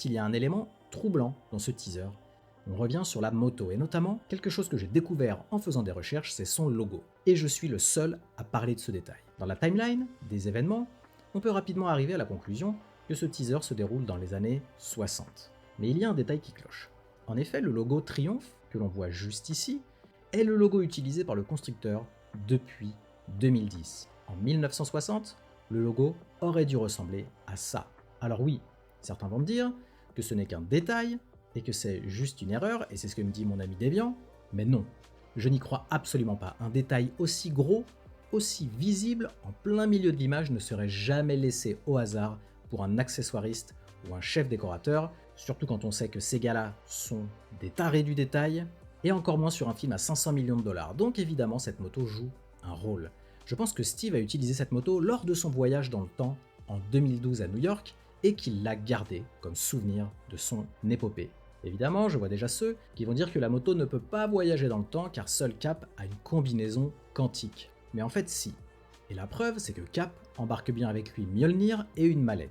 qu'il y a un élément troublant dans ce teaser. On revient sur la moto, et notamment quelque chose que j'ai découvert en faisant des recherches, c'est son logo. Et je suis le seul à parler de ce détail. Dans la timeline des événements, on peut rapidement arriver à la conclusion que ce teaser se déroule dans les années 60. Mais il y a un détail qui cloche. En effet, le logo Triumph, que l'on voit juste ici, est le logo utilisé par le constructeur depuis 2010. En 1960, le logo aurait dû ressembler à ça. Alors oui, certains vont me dire que ce n'est qu'un détail et que c'est juste une erreur, et c'est ce que me dit mon ami Deviant, mais non, je n'y crois absolument pas. Un détail aussi gros, aussi visible, en plein milieu de l'image ne serait jamais laissé au hasard pour un accessoiriste ou un chef décorateur, surtout quand on sait que ces gars-là sont des tarés du détail, et encore moins sur un film à 500 millions de dollars. Donc évidemment, cette moto joue un rôle. Je pense que Steve a utilisé cette moto lors de son voyage dans le temps en 2012 à New York et qu'il l'a gardée comme souvenir de son épopée. Évidemment, je vois déjà ceux qui vont dire que la moto ne peut pas voyager dans le temps car seul Cap a une combinaison quantique. Mais en fait si. Et la preuve, c'est que Cap embarque bien avec lui Mjolnir et une mallette.